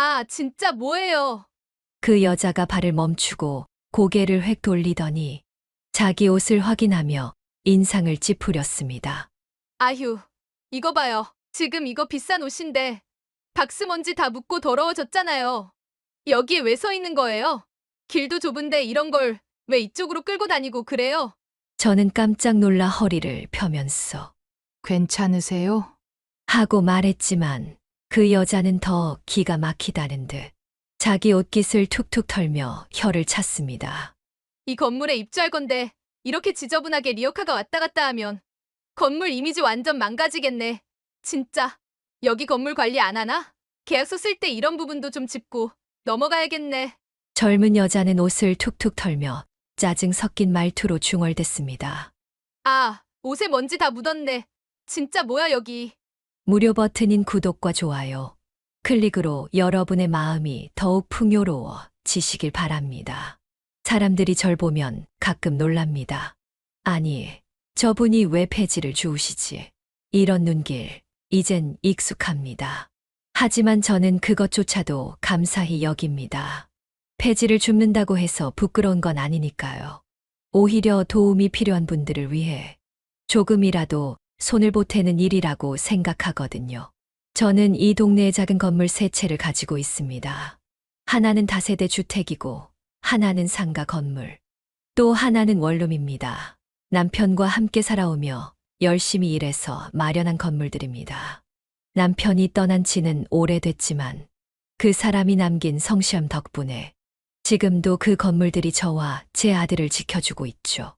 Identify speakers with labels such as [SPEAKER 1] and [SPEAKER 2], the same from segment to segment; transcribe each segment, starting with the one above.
[SPEAKER 1] 아, 진짜 뭐예요?
[SPEAKER 2] 그 여자가 발을 멈추고 고개를 획 돌리더니 자기 옷을 확인하며 인상을 찌푸렸습니다.
[SPEAKER 1] 아휴, 이거 봐요. 지금 이거 비싼 옷인데 박스 먼지 다 묻고 더러워졌잖아요. 여기에 왜 서 있는 거예요? 길도 좁은데 이런 걸 왜 이쪽으로 끌고 다니고 그래요?
[SPEAKER 2] 저는 깜짝 놀라 허리를 펴면서
[SPEAKER 1] 괜찮으세요?
[SPEAKER 2] 하고 말했지만 그 여자는 더 기가 막히다는 듯 자기 옷깃을 툭툭 털며 혀를 찼습니다.
[SPEAKER 1] 이 건물에 입주할 건데 이렇게 지저분하게 리어카가 왔다 갔다 하면 건물 이미지 완전 망가지겠네. 진짜. 여기 건물 관리 안 하나? 계약서 쓸 때 이런 부분도 좀 짚고 넘어가야겠네.
[SPEAKER 2] 젊은 여자는 옷을 툭툭 털며 짜증 섞인 말투로 중얼댔습니다.
[SPEAKER 1] 아, 옷에 먼지 다 묻었네. 진짜 뭐야 여기.
[SPEAKER 2] 무료 버튼인 구독과 좋아요, 클릭으로 여러분의 마음이 더욱 풍요로워지시길 바랍니다. 사람들이 절 보면 가끔 놀랍니다. 아니, 저분이 왜 폐지를 주우시지? 이런 눈길, 이젠 익숙합니다. 하지만 저는 그것조차도 감사히 여깁니다. 폐지를 줍는다고 해서 부끄러운 건 아니니까요. 오히려 도움이 필요한 분들을 위해 조금이라도 손을 보태는 일이라고 생각하거든요. 저는 이 동네의 작은 건물 세 채를 가지고 있습니다. 하나는 다세대 주택이고, 하나는 상가 건물, 또 하나는 원룸입니다. 남편과 함께 살아오며 열심히 일해서 마련한 건물들입니다. 남편이 떠난 지는 오래됐지만 그 사람이 남긴 성실함 덕분에 지금도 그 건물들이 저와 제 아들을 지켜주고 있죠.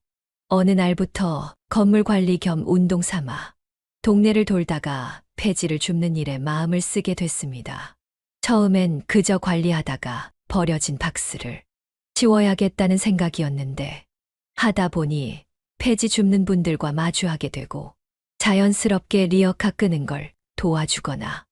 [SPEAKER 2] 어느 날부터 건물 관리 겸 운동 삼아 동네를 돌다가 폐지를 줍는 일에 마음을 쓰게 됐습니다. 처음엔 그저 관리하다가 버려진 박스를 치워야겠다는 생각이었는데 하다 보니 폐지 줍는 분들과 마주하게 되고 자연스럽게 리어카 끄는 걸 도와주거나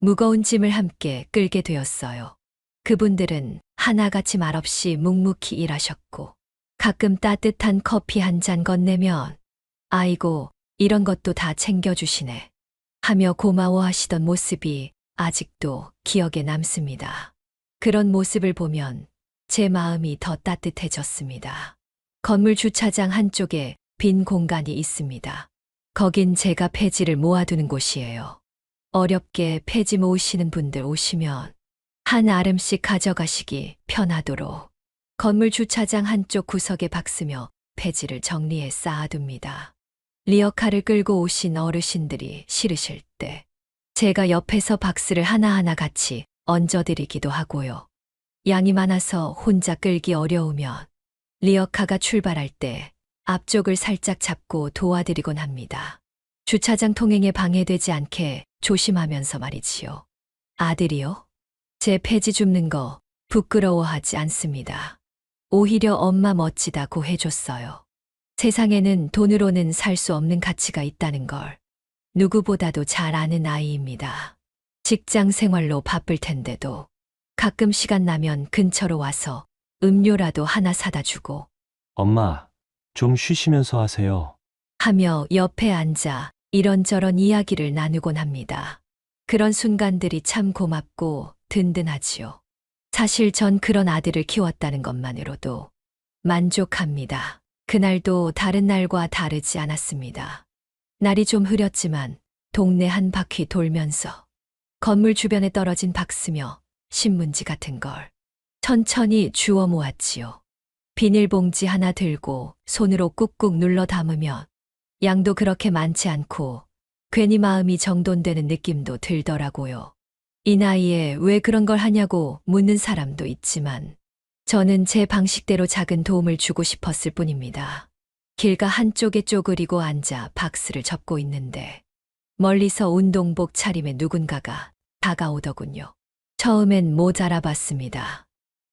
[SPEAKER 2] 무거운 짐을 함께 끌게 되었어요. 그분들은 하나같이 말없이 묵묵히 일하셨고 가끔 따뜻한 커피 한 잔 건네면 아이고, 이런 것도 다 챙겨주시네 하며 고마워하시던 모습이 아직도 기억에 남습니다. 그런 모습을 보면 제 마음이 더 따뜻해졌습니다. 건물 주차장 한쪽에 빈 공간이 있습니다. 거긴 제가 폐지를 모아두는 곳이에요. 어렵게 폐지 모으시는 분들 오시면 한 아름씩 가져가시기 편하도록 건물 주차장 한쪽 구석에 박스며 폐지를 정리해 쌓아둡니다. 리어카를 끌고 오신 어르신들이 싫으실 때 제가 옆에서 박스를 하나하나 같이 얹어드리기도 하고요. 양이 많아서 혼자 끌기 어려우면 리어카가 출발할 때 앞쪽을 살짝 잡고 도와드리곤 합니다. 주차장 통행에 방해되지 않게 조심하면서 말이지요. 아들이요? 제 폐지 줍는 거 부끄러워하지 않습니다. 오히려 엄마 멋지다고 해줬어요. 세상에는 돈으로는 살 수 없는 가치가 있다는 걸 누구보다도 잘 아는 아이입니다. 직장 생활로 바쁠 텐데도 가끔 시간 나면 근처로 와서 음료라도 하나 사다 주고
[SPEAKER 3] 엄마, 좀 쉬시면서 하세요.
[SPEAKER 2] 하며 옆에 앉아 이런저런 이야기를 나누곤 합니다. 그런 순간들이 참 고맙고 든든하지요. 사실 전 그런 아들을 키웠다는 것만으로도 만족합니다. 그날도 다른 날과 다르지 않았습니다. 날이 좀 흐렸지만 동네 한 바퀴 돌면서 건물 주변에 떨어진 박스며 신문지 같은 걸 천천히 주워 모았지요. 비닐봉지 하나 들고 손으로 꾹꾹 눌러 담으면 양도 그렇게 많지 않고 괜히 마음이 정돈되는 느낌도 들더라고요. 이 나이에 왜 그런 걸 하냐고 묻는 사람도 있지만 저는 제 방식대로 작은 도움을 주고 싶었을 뿐입니다. 길가 한쪽에 쪼그리고 앉아 박스를 접고 있는데 멀리서 운동복 차림의 누군가가 다가오더군요. 처음엔 못 알아봤습니다.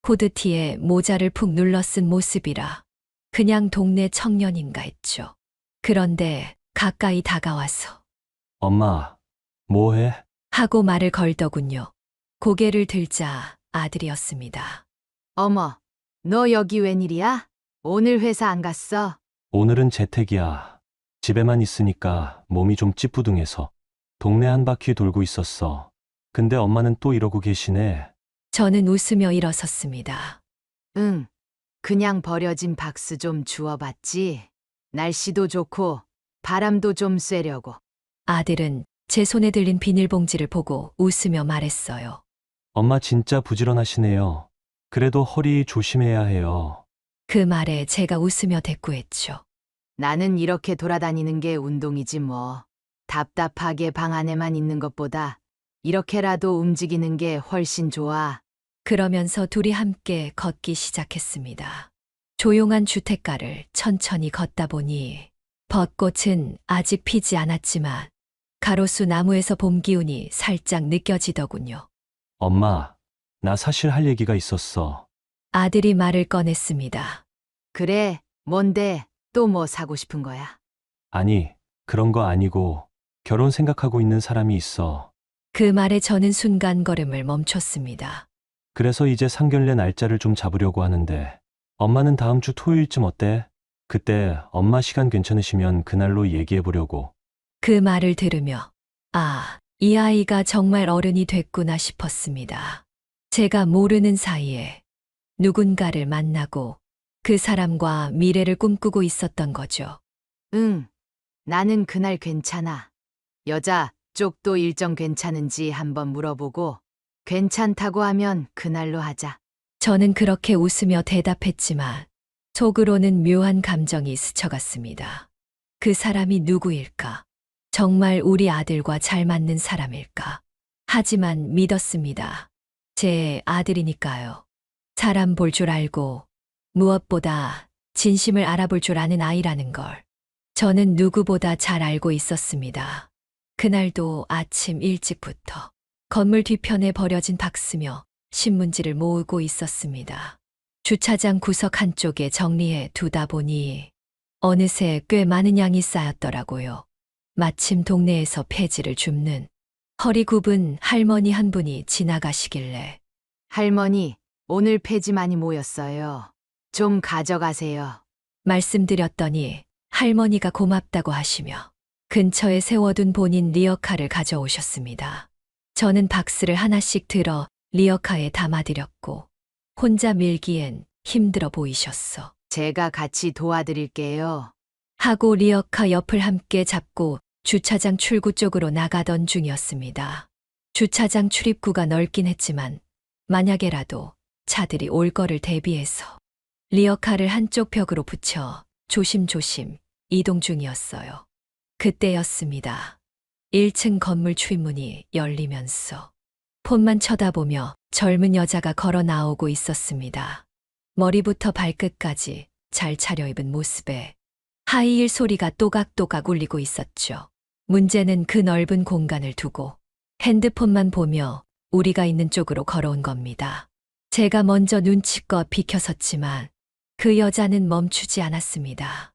[SPEAKER 2] 후드티에 모자를 푹 눌러 쓴 모습이라 그냥 동네 청년인가 했죠. 그런데 가까이 다가와서
[SPEAKER 3] 엄마, 뭐해?
[SPEAKER 2] 하고 말을 걸더군요. 고개를 들자 아들이었습니다.
[SPEAKER 1] 어머, 너 여기 웬일이야? 오늘 회사 안 갔어?
[SPEAKER 3] 오늘은 재택이야. 집에만 있으니까 몸이 좀 찌뿌둥해서 동네 한 바퀴 돌고 있었어. 근데 엄마는 또 이러고 계시네.
[SPEAKER 2] 저는 웃으며 일어섰습니다.
[SPEAKER 4] 응, 그냥 버려진 박스 좀 주워봤지. 날씨도 좋고 바람도 좀 쐬려고.
[SPEAKER 2] 아들은 제 손에 들린 비닐봉지를 보고 웃으며 말했어요.
[SPEAKER 3] 엄마 진짜 부지런하시네요. 그래도 허리 조심해야 해요.
[SPEAKER 2] 그 말에 제가 웃으며 대꾸했죠.
[SPEAKER 4] 나는 이렇게 돌아다니는 게 운동이지 뭐. 답답하게 방 안에만 있는 것보다 이렇게라도 움직이는 게 훨씬 좋아.
[SPEAKER 2] 그러면서 둘이 함께 걷기 시작했습니다. 조용한 주택가를 천천히 걷다 보니 벚꽃은 아직 피지 않았지만 가로수 나무에서 봄 기운이 살짝 느껴지더군요.
[SPEAKER 3] 엄마, 나 사실 할 얘기가 있었어.
[SPEAKER 2] 아들이 말을 꺼냈습니다.
[SPEAKER 4] 그래, 뭔데? 또 뭐 사고 싶은 거야?
[SPEAKER 3] 아니, 그런 거 아니고 결혼 생각하고 있는 사람이 있어.
[SPEAKER 2] 그 말에 저는 순간 걸음을 멈췄습니다.
[SPEAKER 3] 그래서 이제 상견례 날짜를 좀 잡으려고 하는데 엄마는 다음 주 토요일쯤 어때? 그때 엄마 시간 괜찮으시면 그날로 얘기해 보려고.
[SPEAKER 2] 그 말을 들으며 아, 이 아이가 정말 어른이 됐구나 싶었습니다. 제가 모르는 사이에 누군가를 만나고 그 사람과 미래를 꿈꾸고 있었던 거죠.
[SPEAKER 4] 응, 나는 그날 괜찮아. 여자 쪽도 일정 괜찮은지 한번 물어보고 괜찮다고 하면 그날로 하자.
[SPEAKER 2] 저는 그렇게 웃으며 대답했지만 속으로는 묘한 감정이 스쳐갔습니다. 그 사람이 누구일까? 정말 우리 아들과 잘 맞는 사람일까? 하지만 믿었습니다. 제 아들이니까요. 사람 볼 줄 알고 무엇보다 진심을 알아볼 줄 아는 아이라는 걸 저는 누구보다 잘 알고 있었습니다. 그날도 아침 일찍부터 건물 뒤편에 버려진 박스며 신문지를 모으고 있었습니다. 주차장 구석 한쪽에 정리해 두다 보니 어느새 꽤 많은 양이 쌓였더라고요. 마침 동네에서 폐지를 줍는 허리 굽은 할머니 한 분이 지나가시길래
[SPEAKER 4] 할머니, 오늘 폐지 많이 모였어요. 좀 가져가세요.
[SPEAKER 2] 말씀드렸더니 할머니가 고맙다고 하시며 근처에 세워둔 본인 리어카를 가져오셨습니다. 저는 박스를 하나씩 들어 리어카에 담아드렸고 혼자 밀기엔 힘들어 보이셨어.
[SPEAKER 4] 제가 같이 도와드릴게요.
[SPEAKER 2] 하고 리어카 옆을 함께 잡고 주차장 출구 쪽으로 나가던 중이었습니다. 주차장 출입구가 넓긴 했지만 만약에라도 차들이 올 거를 대비해서 리어카를 한쪽 벽으로 붙여 조심조심 이동 중이었어요. 그때였습니다. 1층 건물 출입문이 열리면서 폰만 쳐다보며 젊은 여자가 걸어 나오고 있었습니다. 머리부터 발끝까지 잘 차려입은 모습에 하이힐 소리가 또각또각 울리고 있었죠. 문제는 그 넓은 공간을 두고 핸드폰만 보며 우리가 있는 쪽으로 걸어온 겁니다. 제가 먼저 눈치껏 비켜섰지만 그 여자는 멈추지 않았습니다.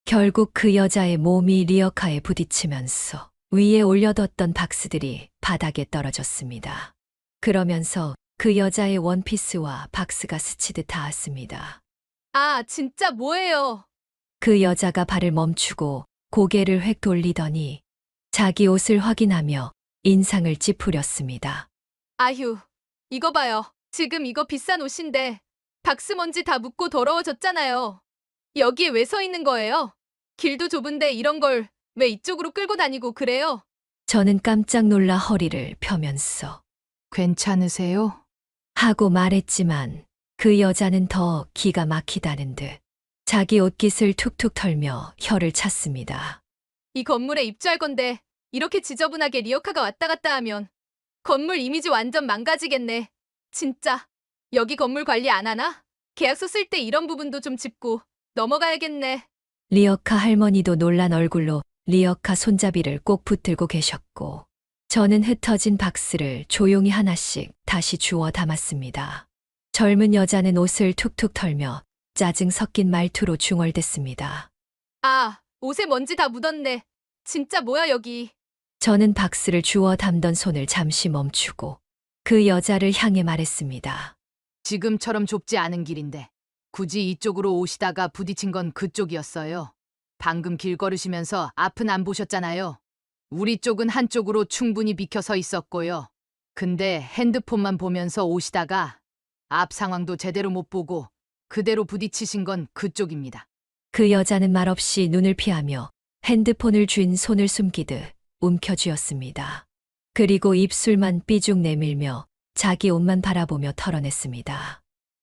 [SPEAKER 2] 결국 그 여자의 몸이 리어카에 부딪히면서 위에 올려뒀던 박스들이 바닥에 떨어졌습니다. 그러면서 그 여자의 원피스와 박스가 스치듯 닿았습니다.
[SPEAKER 1] 아, 진짜 뭐예요?
[SPEAKER 2] 그 여자가 발을 멈추고 고개를 획 돌리더니 자기 옷을 확인하며 인상을 찌푸렸습니다.
[SPEAKER 1] 아휴, 이거 봐요. 지금 이거 비싼 옷인데 박스 먼지 다 묻고 더러워졌잖아요. 여기에 왜 서 있는 거예요? 길도 좁은데 이런 걸 왜 이쪽으로 끌고 다니고 그래요?
[SPEAKER 2] 저는 깜짝 놀라 허리를 펴면서
[SPEAKER 4] 괜찮으세요?
[SPEAKER 2] 하고 말했지만 그 여자는 더 기가 막히다는 듯 자기 옷깃을 툭툭 털며 혀를 찼습니다.
[SPEAKER 1] 이 건물에 입주할 건데 이렇게 지저분하게 리어카가 왔다 갔다 하면 건물 이미지 완전 망가지겠네. 진짜. 여기 건물 관리 안 하나? 계약서 쓸 때 이런 부분도 좀 짚고 넘어가야겠네.
[SPEAKER 2] 리어카 할머니도 놀란 얼굴로 리어카 손잡이를 꼭 붙들고 계셨고 저는 흩어진 박스를 조용히 하나씩 다시 주워 담았습니다. 젊은 여자는 옷을 툭툭 털며 짜증 섞인 말투로 중얼댔습니다.
[SPEAKER 1] 아, 옷에 먼지 다 묻었네. 진짜 뭐야 여기.
[SPEAKER 2] 저는 박스를 주워 담던 손을 잠시 멈추고 그 여자를 향해 말했습니다.
[SPEAKER 4] 지금처럼 좁지 않은 길인데 굳이 이쪽으로 오시다가 부딪힌 건 그쪽이었어요. 방금 길 걸으시면서 앞은 안 보셨잖아요. 우리 쪽은 한쪽으로 충분히 비켜서 있었고요. 근데 핸드폰만 보면서 오시다가 앞 상황도 제대로 못 보고 그대로 부딪히신 건 그쪽입니다.
[SPEAKER 2] 그 여자는 말없이 눈을 피하며 핸드폰을 쥔 손을 숨기듯 움켜쥐었습니다. 그리고 입술만 삐죽 내밀며 자기 옷만 바라보며 털어냈습니다.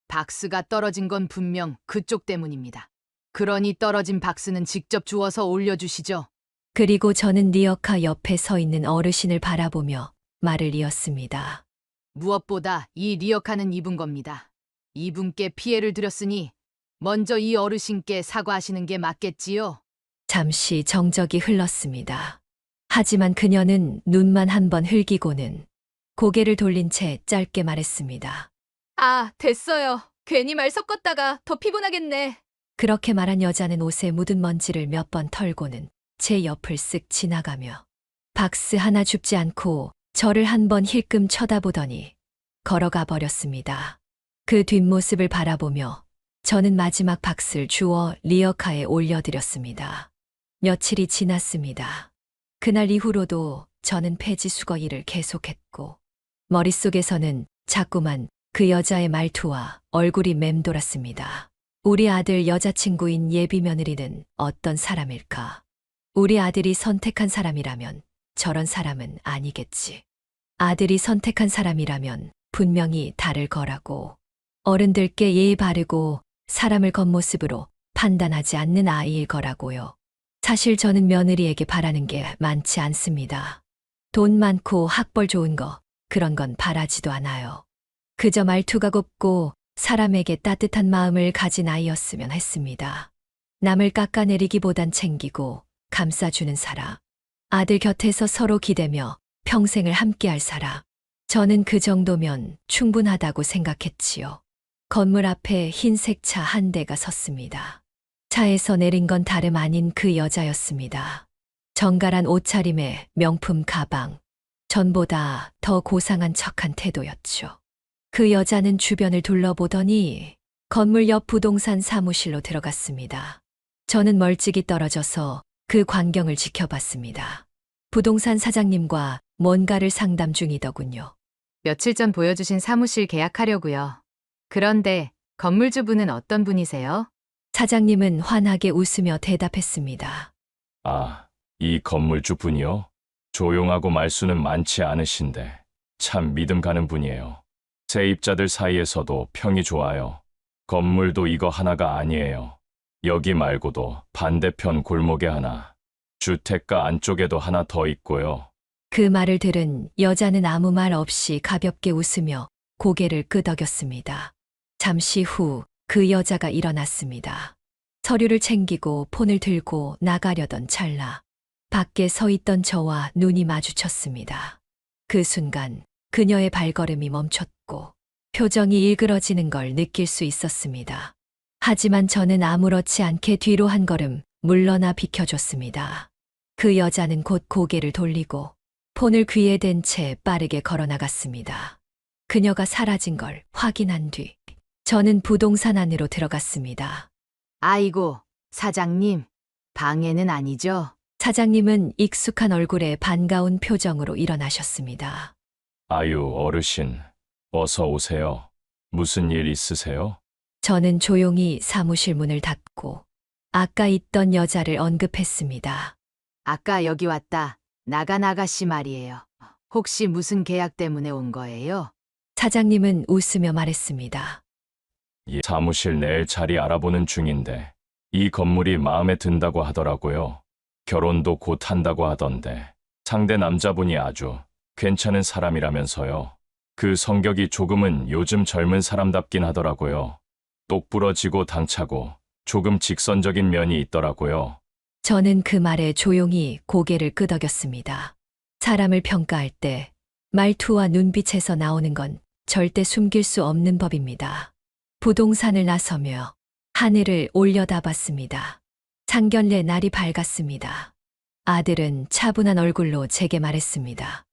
[SPEAKER 4] 박스가 떨어진 건 분명 그쪽 때문입니다. 그러니 떨어진 박스는 직접 주워서 올려주시죠.
[SPEAKER 2] 그리고 저는 리어카 옆에 서 있는 어르신을 바라보며 말을 이었습니다.
[SPEAKER 4] 무엇보다 이 리어카는 이분 겁니다. 이분께 피해를 드렸으니 먼저 이 어르신께 사과하시는 게 맞겠지요.
[SPEAKER 2] 잠시 정적이 흘렀습니다. 하지만 그녀는 눈만 한번 흘기고는 고개를 돌린 채 짧게 말했습니다.
[SPEAKER 1] 아, 됐어요. 괜히 말 섞었다가 더 피곤하겠네.
[SPEAKER 2] 그렇게 말한 여자는 옷에 묻은 먼지를 몇 번 털고는 제 옆을 쓱 지나가며 박스 하나 줍지 않고 저를 한 번 힐끔 쳐다보더니 걸어가 버렸습니다. 그 뒷모습을 바라보며 저는 마지막 박스를 주워 리어카에 올려드렸습니다. 며칠이 지났습니다. 그날 이후로도 저는 폐지 수거 일을 계속했고 머릿속에서는 자꾸만 그 여자의 말투와 얼굴이 맴돌았습니다. 우리 아들 여자친구인 예비 며느리는 어떤 사람일까? 우리 아들이 선택한 사람이라면 저런 사람은 아니겠지. 아들이 선택한 사람이라면 분명히 다를 거라고. 어른들께 예의 바르고 사람을 겉모습으로 판단하지 않는 아이일 거라고요. 사실 저는 며느리에게 바라는 게 많지 않습니다. 돈 많고 학벌 좋은 거, 그런 건 바라지도 않아요. 그저 말투가 곱고 사람에게 따뜻한 마음을 가진 아이였으면 했습니다. 남을 깎아내리기보단 챙기고 감싸주는 사람. 아들 곁에서 서로 기대며 평생을 함께할 사람. 저는 그 정도면 충분하다고 생각했지요. 건물 앞에 흰색 차 한 대가 섰습니다. 차에서 내린 건 다름 아닌 그 여자였습니다. 정갈한 옷차림에 명품 가방. 전보다 더 고상한 척한 태도였죠. 그 여자는 주변을 둘러보더니 건물 옆 부동산 사무실로 들어갔습니다. 저는 멀찍이 떨어져서 그 광경을 지켜봤습니다. 부동산 사장님과 뭔가를 상담 중이더군요.
[SPEAKER 4] 며칠 전 보여주신 사무실 계약하려고요. 그런데 건물주분은 어떤 분이세요?
[SPEAKER 2] 사장님은 환하게 웃으며 대답했습니다.
[SPEAKER 5] 아, 이 건물주 분이요? 조용하고 말수는 많지 않으신데 참 믿음 가는 분이에요. 세입자들 사이에서도 평이 좋아요. 건물도 이거 하나가 아니에요. 여기 말고도 반대편 골목에 하나, 주택가 안쪽에도 하나 더 있고요.
[SPEAKER 2] 그 말을 들은 여자는 아무 말 없이 가볍게 웃으며 고개를 끄덕였습니다. 잠시 후 그 여자가 일어났습니다. 서류를 챙기고 폰을 들고 나가려던 찰나 밖에 서 있던 저와 눈이 마주쳤습니다. 그 순간 그녀의 발걸음이 멈췄고 표정이 일그러지는 걸 느낄 수 있었습니다. 하지만 저는 아무렇지 않게 뒤로 한 걸음 물러나 비켜줬습니다. 그 여자는 곧 고개를 돌리고 폰을 귀에 댄 채 빠르게 걸어 나갔습니다. 그녀가 사라진 걸 확인한 뒤 저는 부동산 안으로 들어갔습니다.
[SPEAKER 4] 아이고, 사장님, 방해는 아니죠?
[SPEAKER 2] 사장님은 익숙한 얼굴에 반가운 표정으로 일어나셨습니다.
[SPEAKER 5] 아유, 어르신, 어서 오세요. 무슨 일 있으세요?
[SPEAKER 2] 저는 조용히 사무실 문을 닫고 아까 있던 여자를 언급했습니다.
[SPEAKER 4] 아까 여기 왔다. 나간 아가씨 말이에요. 혹시 무슨 계약 때문에 온 거예요?
[SPEAKER 2] 사장님은 웃으며 말했습니다.
[SPEAKER 5] 이 사무실 내일 자리 알아보는 중인데 이 건물이 마음에 든다고 하더라고요. 결혼도 곧 한다고 하던데 상대 남자분이 아주 괜찮은 사람이라면서요. 그 성격이 조금은 요즘 젊은 사람답긴 하더라고요. 똑부러지고 당차고 조금 직선적인 면이 있더라고요.
[SPEAKER 2] 저는 그 말에 조용히 고개를 끄덕였습니다. 사람을 평가할 때 말투와 눈빛에서 나오는 건 절대 숨길 수 없는 법입니다. 부동산을 나서며 하늘을 올려다봤습니다. 상견례 날이 밝았습니다. 아들은 차분한 얼굴로 제게 말했습니다.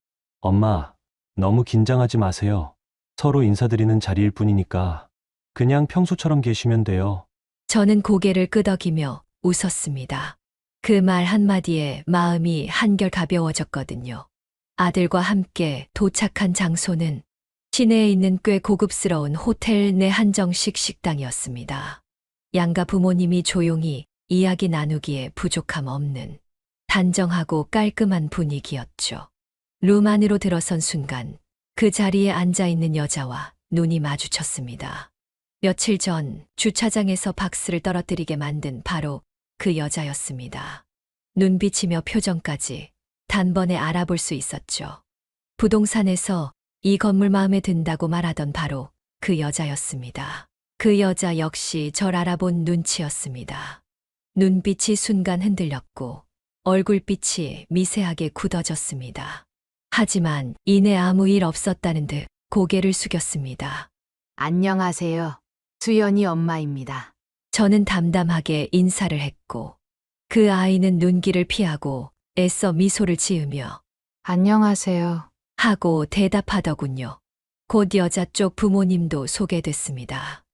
[SPEAKER 3] 엄마, 너무 긴장하지 마세요. 서로 인사드리는 자리일 뿐이니까 그냥 평소처럼 계시면 돼요.
[SPEAKER 2] 저는 고개를 끄덕이며 웃었습니다. 그 말 한마디에 마음이 한결 가벼워졌거든요. 아들과 함께 도착한 장소는 시내에 있는 꽤 고급스러운 호텔 내 한정식 식당이었습니다. 양가 부모님이 조용히 이야기 나누기에 부족함 없는 단정하고 깔끔한 분위기였죠. 룸 안으로 들어선 순간 그 자리에 앉아 있는 여자와 눈이 마주쳤습니다. 며칠 전 주차장에서 박스를 떨어뜨리게 만든 바로 그 여자였습니다. 눈빛이며 표정까지 단번에 알아볼 수 있었죠. 부동산에서 이 건물 마음에 든다고 말하던 바로 그 여자였습니다. 그 여자 역시 절 알아본 눈치였습니다. 눈빛이 순간 흔들렸고 얼굴빛이 미세하게 굳어졌습니다. 하지만 이내 아무 일 없었다는 듯 고개를 숙였습니다.
[SPEAKER 4] 안녕하세요. 수연이 엄마입니다.
[SPEAKER 2] 저는 담담하게 인사를 했고 그 아이는 눈길을 피하고 애써 미소를 지으며
[SPEAKER 4] 안녕하세요.
[SPEAKER 2] 하고 대답하더군요. 곧 여자 쪽 부모님도 소개됐습니다.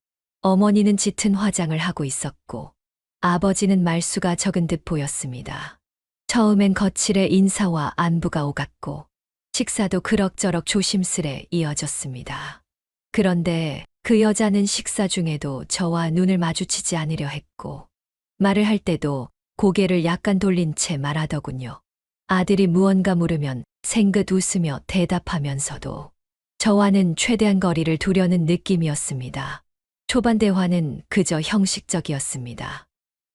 [SPEAKER 2] 어머니는 짙은 화장을 하고 있었고 아버지는 말수가 적은 듯 보였습니다. 처음엔 거칠의 인사와 안부가 오갔고 식사도 그럭저럭 조심스레 이어졌습니다. 그런데 그 여자는 식사 중에도 저와 눈을 마주치지 않으려 했고 말을 할 때도 고개를 약간 돌린 채 말하더군요. 아들이 무언가 물으면 생긋 웃으며 대답하면서도 저와는 최대한 거리를 두려는 느낌이었습니다. 초반 대화는 그저 형식적이었습니다.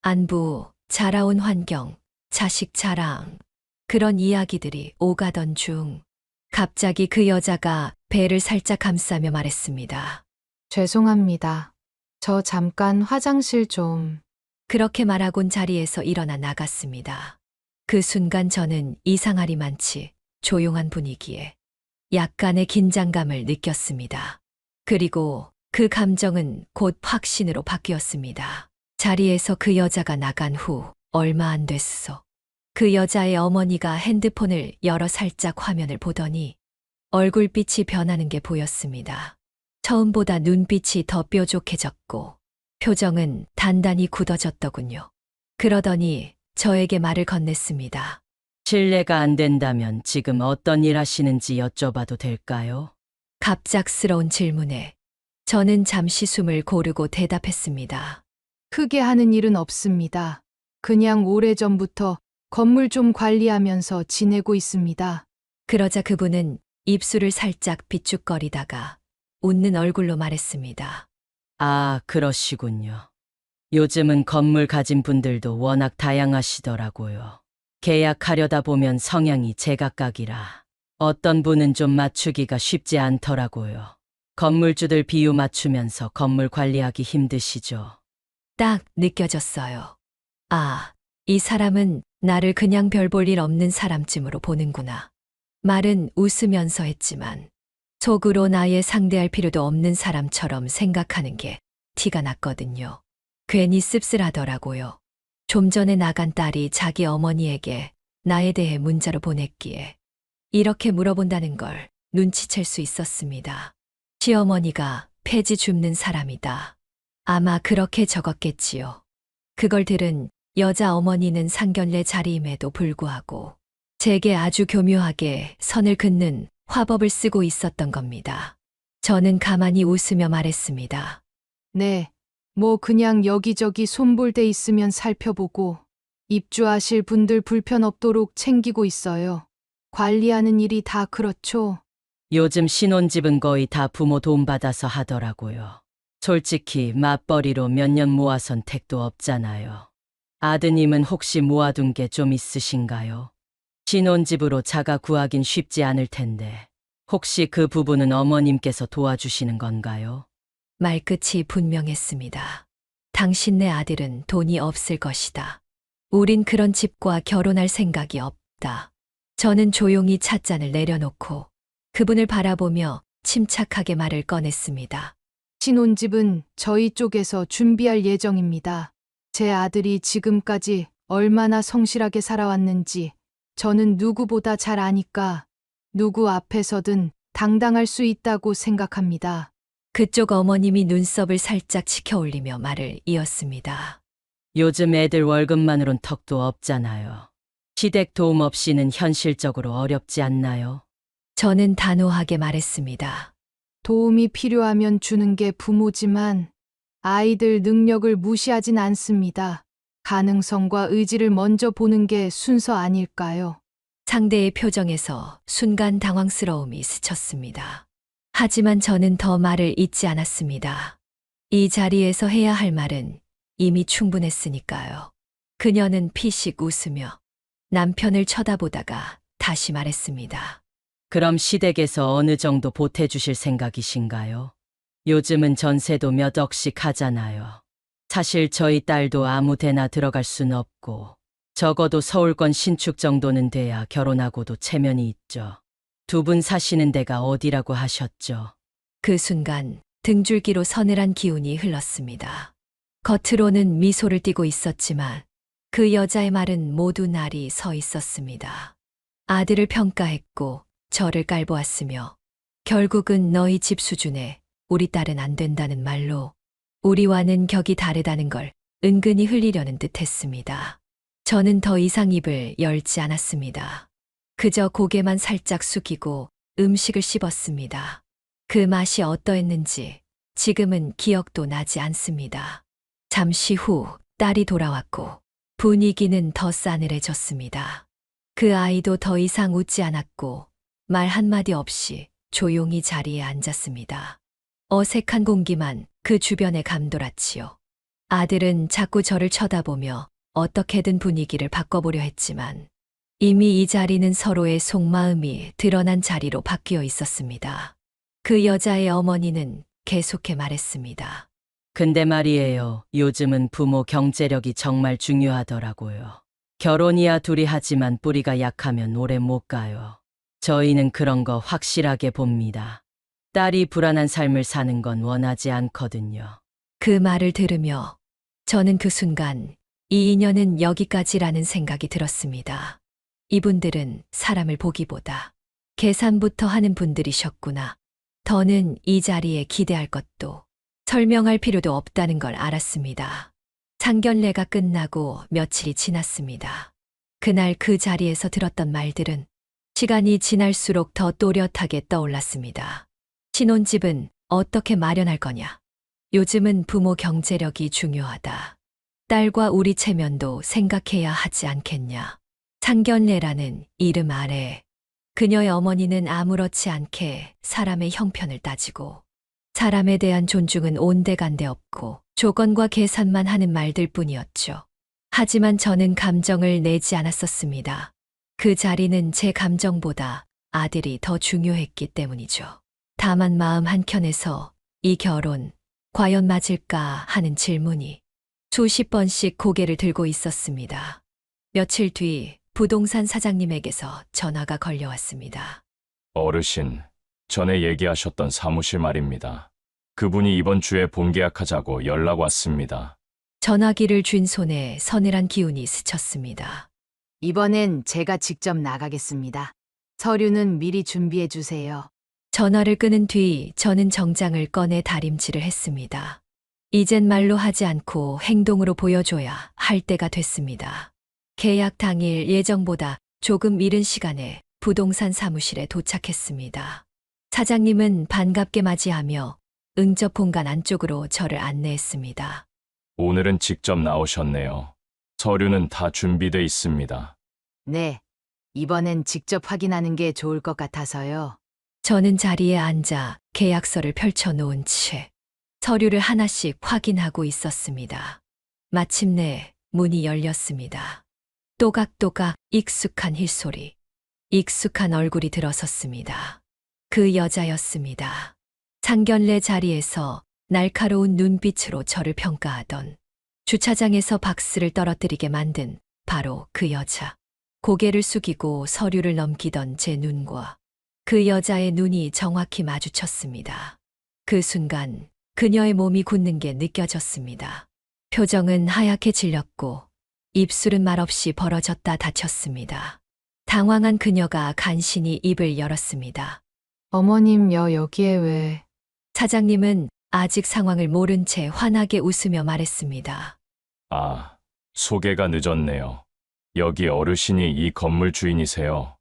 [SPEAKER 2] 안부, 자라온 환경, 자식 자랑, 그런 이야기들이 오가던 중 갑자기 그 여자가 배를 살짝 감싸며 말했습니다.
[SPEAKER 4] 죄송합니다. 저 잠깐 화장실 좀.
[SPEAKER 2] 그렇게 말하곤 자리에서 일어나 나갔습니다. 그 순간 저는 이상하리만치 조용한 분위기에 약간의 긴장감을 느꼈습니다. 그리고 그 감정은 곧 확신으로 바뀌었습니다. 자리에서 그 여자가 나간 후 얼마 안 됐어. 그 여자의 어머니가 핸드폰을 열어 살짝 화면을 보더니 얼굴빛이 변하는 게 보였습니다. 처음보다 눈빛이 더 뾰족해졌고 표정은 단단히 굳어졌더군요. 그러더니 저에게 말을 건넸습니다.
[SPEAKER 6] 실례가 안 된다면 지금 어떤 일 하시는지 여쭤봐도 될까요?
[SPEAKER 2] 갑작스러운 질문에 저는 잠시 숨을 고르고 대답했습니다.
[SPEAKER 7] 크게 하는 일은 없습니다. 그냥 오래전부터 건물 좀 관리하면서 지내고 있습니다.
[SPEAKER 2] 그러자 그분은 입술을 살짝 비축거리다가 웃는 얼굴로 말했습니다.
[SPEAKER 6] 아, 그러시군요. 요즘은 건물 가진 분들도 워낙 다양하시더라고요. 계약하려다 보면 성향이 제각각이라 어떤 분은 좀 맞추기가 쉽지 않더라고요. 건물주들 비유 맞추면서 건물 관리하기 힘드시죠?
[SPEAKER 2] 딱 느껴졌어요. 아, 이 사람은 나를 그냥 별 볼 일 없는 사람쯤으로 보는구나. 말은 웃으면서 했지만 속으로 나의 상대할 필요도 없는 사람처럼 생각하는 게 티가 났거든요. 괜히 씁쓸하더라고요. 좀 전에 나간 딸이 자기 어머니에게 나에 대해 문자로 보냈기에 이렇게 물어본다는 걸 눈치챌 수 있었습니다. 시어머니가 폐지 줍는 사람이다. 아마 그렇게 적었겠지요. 그걸 들은 여자 어머니는 상견례 자리임에도 불구하고 제게 아주 교묘하게 선을 긋는 화법을 쓰고 있었던 겁니다. 저는 가만히 웃으며 말했습니다.
[SPEAKER 7] 네, 뭐 그냥 여기저기 손볼 데 있으면 살펴보고 입주하실 분들 불편 없도록 챙기고 있어요. 관리하는 일이 다 그렇죠.
[SPEAKER 6] 요즘 신혼집은 거의 다 부모 돈 받아서 하더라고요. 솔직히 맞벌이로 몇 년 모아선 택도 없잖아요. 아드님은 혹시 모아둔 게 좀 있으신가요? 신혼집으로 자가 구하긴 쉽지 않을 텐데 혹시 그 부분은 어머님께서 도와주시는 건가요?
[SPEAKER 2] 말끝이 분명했습니다. 당신네 아들은 돈이 없을 것이다. 우린 그런 집과 결혼할 생각이 없다. 저는 조용히 찻잔을 내려놓고 그분을 바라보며 침착하게 말을 꺼냈습니다.
[SPEAKER 7] 신혼집은 저희 쪽에서 준비할 예정입니다. 제 아들이 지금까지 얼마나 성실하게 살아왔는지 저는 누구보다 잘 아니까 누구 앞에서든 당당할 수 있다고 생각합니다.
[SPEAKER 2] 그쪽 어머님이 눈썹을 살짝 치켜올리며 말을 이었습니다.
[SPEAKER 6] 요즘 애들 월급만으론 턱도 없잖아요. 시댁 도움 없이는 현실적으로 어렵지 않나요?
[SPEAKER 2] 저는 단호하게 말했습니다.
[SPEAKER 7] 도움이 필요하면 주는 게 부모지만 아이들 능력을 무시하진 않습니다. 가능성과 의지를 먼저 보는 게 순서 아닐까요?
[SPEAKER 2] 상대의 표정에서 순간 당황스러움이 스쳤습니다. 하지만 저는 더 말을 잇지 않았습니다. 이 자리에서 해야 할 말은 이미 충분했으니까요. 그녀는 피식 웃으며 남편을 쳐다보다가 다시 말했습니다.
[SPEAKER 6] 그럼 시댁에서 어느 정도 보태주실 생각이신가요? 요즘은 전세도 몇 억씩 하잖아요. 사실 저희 딸도 아무 데나 들어갈 순 없고 적어도 서울권 신축 정도는 돼야 결혼하고도 체면이 있죠. 두 분 사시는 데가 어디라고 하셨죠?
[SPEAKER 2] 그 순간 등줄기로 서늘한 기운이 흘렀습니다. 겉으로는 미소를 띠고 있었지만 그 여자의 말은 모두 날이 서 있었습니다. 아들을 평가했고 저를 깔보았으며 결국은 너희 집 수준에 우리 딸은 안 된다는 말로 우리와는 격이 다르다는 걸 은근히 흘리려는 듯 했습니다. 저는 더 이상 입을 열지 않았습니다. 그저 고개만 살짝 숙이고 음식을 씹었습니다. 그 맛이 어떠했는지 지금은 기억도 나지 않습니다. 잠시 후 딸이 돌아왔고 분위기는 더 싸늘해졌습니다. 그 아이도 더 이상 웃지 않았고 말 한마디 없이 조용히 자리에 앉았습니다. 어색한 공기만 그 주변에 감돌았지요. 아들은 자꾸 저를 쳐다보며 어떻게든 분위기를 바꿔보려 했지만 이미 이 자리는 서로의 속마음이 드러난 자리로 바뀌어 있었습니다. 그 여자의 어머니는 계속해 말했습니다.
[SPEAKER 6] 근데 말이에요. 요즘은 부모 경제력이 정말 중요하더라고요. 결혼이야 둘이 하지만 뿌리가 약하면 오래 못 가요. 저희는 그런 거 확실하게 봅니다. 딸이 불안한 삶을 사는 건 원하지 않거든요.
[SPEAKER 2] 그 말을 들으며 저는 그 순간 이 인연은 여기까지라는 생각이 들었습니다. 이분들은 사람을 보기보다 계산부터 하는 분들이셨구나. 더는 이 자리에 기대할 것도 설명할 필요도 없다는 걸 알았습니다. 상견례가 끝나고 며칠이 지났습니다. 그날 그 자리에서 들었던 말들은 시간이 지날수록 더 또렷하게 떠올랐습니다. 신혼집은 어떻게 마련할 거냐? 요즘은 부모 경제력이 중요하다. 딸과 우리 체면도 생각해야 하지 않겠냐? 상견례라는 이름 아래 그녀의 어머니는 아무렇지 않게 사람의 형편을 따지고 사람에 대한 존중은 온데간데 없고 조건과 계산만 하는 말들 뿐이었죠. 하지만 저는 감정을 내지 않았었습니다. 그 자리는 제 감정보다 아들이 더 중요했기 때문이죠. 다만 마음 한켠에서 이 결혼 과연 맞을까 하는 질문이 수십 번씩 고개를 들고 있었습니다. 며칠 뒤 부동산 사장님에게서 전화가 걸려왔습니다.
[SPEAKER 5] 어르신, 전에 얘기하셨던 사무실 말입니다. 그분이 이번 주에 본계약하자고 연락 왔습니다.
[SPEAKER 2] 전화기를 쥔 손에 서늘한 기운이 스쳤습니다.
[SPEAKER 4] 이번엔 제가 직접 나가겠습니다. 서류는 미리 준비해 주세요.
[SPEAKER 2] 전화를 끊은 뒤 저는 정장을 꺼내 다림질을 했습니다. 이젠 말로 하지 않고 행동으로 보여줘야 할 때가 됐습니다. 계약 당일 예정보다 조금 이른 시간에 부동산 사무실에 도착했습니다. 사장님은 반갑게 맞이하며 응접 공간 안쪽으로 저를 안내했습니다.
[SPEAKER 5] 오늘은 직접 나오셨네요. 서류는 다 준비돼 있습니다.
[SPEAKER 4] 네. 이번엔 직접 확인하는 게 좋을 것 같아서요.
[SPEAKER 2] 저는 자리에 앉아 계약서를 펼쳐놓은 채 서류를 하나씩 확인하고 있었습니다. 마침내 문이 열렸습니다. 또각또각 익숙한 힐소리, 익숙한 얼굴이 들어섰습니다. 그 여자였습니다. 상견례 자리에서 날카로운 눈빛으로 저를 평가하던 주차장에서 박스를 떨어뜨리게 만든 바로 그 여자. 고개를 숙이고 서류를 넘기던 제 눈과 그 여자의 눈이 정확히 마주쳤습니다. 그 순간 그녀의 몸이 굳는 게 느껴졌습니다. 표정은 하얗게 질렸고 입술은 말없이 벌어졌다 닫혔습니다. 당황한 그녀가 간신히 입을 열었습니다.
[SPEAKER 7] 어머님 여기에 왜?
[SPEAKER 2] 사장님은 아직 상황을 모른 채 환하게 웃으며 말했습니다.
[SPEAKER 5] 아, 소개가 늦었네요. 여기 어르신이 이 건물 주인이세요.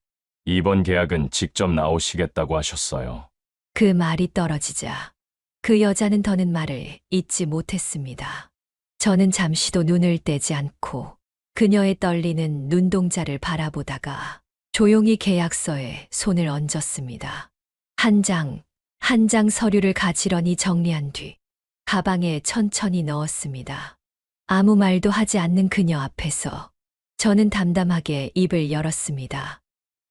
[SPEAKER 5] 이번 계약은 직접 나오시겠다고 하셨어요.
[SPEAKER 2] 그 말이 떨어지자 그 여자는 더는 말을 잇지 못했습니다. 저는 잠시도 눈을 떼지 않고 그녀의 떨리는 눈동자를 바라보다가 조용히 계약서에 손을 얹었습니다. 한 장 서류를 가지런히 정리한 뒤 가방에 천천히 넣었습니다. 아무 말도 하지 않는 그녀 앞에서 저는 담담하게 입을 열었습니다.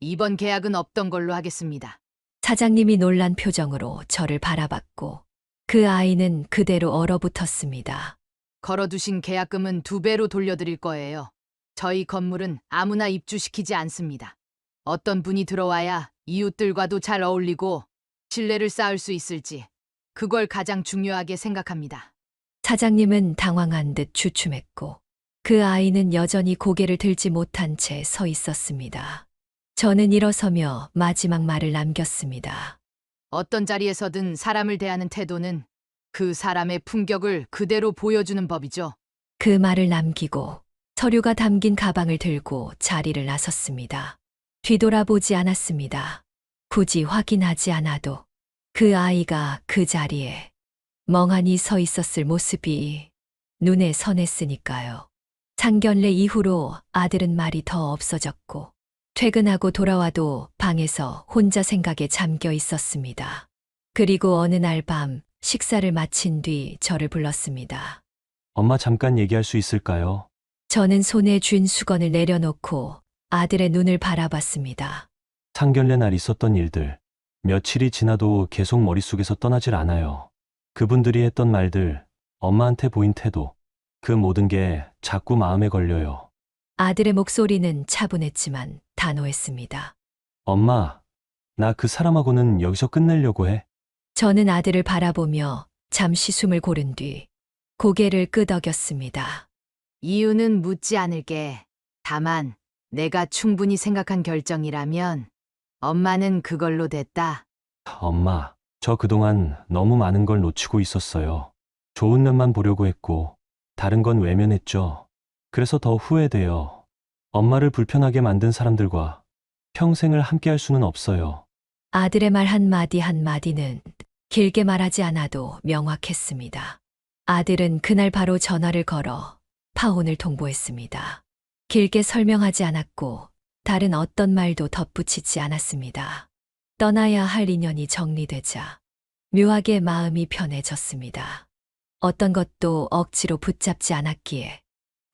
[SPEAKER 4] 이번 계약은 없던 걸로 하겠습니다.
[SPEAKER 2] 사장님이 놀란 표정으로 저를 바라봤고 그 아이는 그대로 얼어붙었습니다.
[SPEAKER 4] 걸어두신 계약금은 2배로 돌려드릴 거예요. 저희 건물은 아무나 입주시키지 않습니다. 어떤 분이 들어와야 이웃들과도 잘 어울리고 신뢰를 쌓을 수 있을지, 그걸 가장 중요하게 생각합니다.
[SPEAKER 2] 사장님은 당황한 듯 주춤했고 그 아이는 여전히 고개를 들지 못한 채 서 있었습니다. 저는 일어서며 마지막 말을 남겼습니다.
[SPEAKER 4] 어떤 자리에서든 사람을 대하는 태도는 그 사람의 품격을 그대로 보여주는 법이죠.
[SPEAKER 2] 그 말을 남기고 서류가 담긴 가방을 들고 자리를 나섰습니다. 뒤돌아보지 않았습니다. 굳이 확인하지 않아도 그 아이가 그 자리에 멍하니 서 있었을 모습이 눈에 선했으니까요. 상견례 이후로 아들은 말이 더 없어졌고 퇴근하고 돌아와도 방에서 혼자 생각에 잠겨 있었습니다. 그리고 어느 날 밤 식사를 마친 뒤 저를 불렀습니다.
[SPEAKER 3] 엄마 잠깐 얘기할 수 있을까요?
[SPEAKER 2] 저는 손에 쥔 수건을 내려놓고 아들의 눈을 바라봤습니다.
[SPEAKER 3] 상견례 날 있었던 일들, 며칠이 지나도 계속 머릿속에서 떠나질 않아요. 그분들이 했던 말들, 엄마한테 보인 태도, 그 모든 게 자꾸 마음에 걸려요.
[SPEAKER 2] 아들의 목소리는 차분했지만 단호했습니다.
[SPEAKER 3] 엄마, 나 그 사람하고는 여기서 끝내려고 해.
[SPEAKER 2] 저는 아들을 바라보며 잠시 숨을 고른 뒤 고개를 끄덕였습니다.
[SPEAKER 4] 이유는 묻지 않을게. 다만 내가 충분히 생각한 결정이라면 엄마는 그걸로 됐다.
[SPEAKER 3] 엄마, 저 그동안 너무 많은 걸 놓치고 있었어요. 좋은 면만 보려고 했고, 다른 건 외면했죠. 그래서 더 후회돼요. 엄마를 불편하게 만든 사람들과 평생을 함께 할 수는 없어요.
[SPEAKER 2] 아들의 말 한마디 한마디는 길게 말하지 않아도 명확했습니다. 아들은 그날 바로 전화를 걸어 파혼을 통보했습니다. 길게 설명하지 않았고 다른 어떤 말도 덧붙이지 않았습니다. 떠나야 할 인연이 정리되자 묘하게 마음이 편해졌습니다. 어떤 것도 억지로 붙잡지 않았기에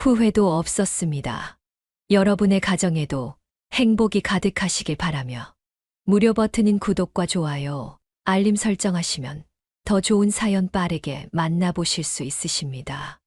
[SPEAKER 2] 후회도 없었습니다. 여러분의 가정에도 행복이 가득하시길 바라며 무료 버튼인 구독과 좋아요, 알림 설정하시면 더 좋은 사연 빠르게 만나보실 수 있으십니다.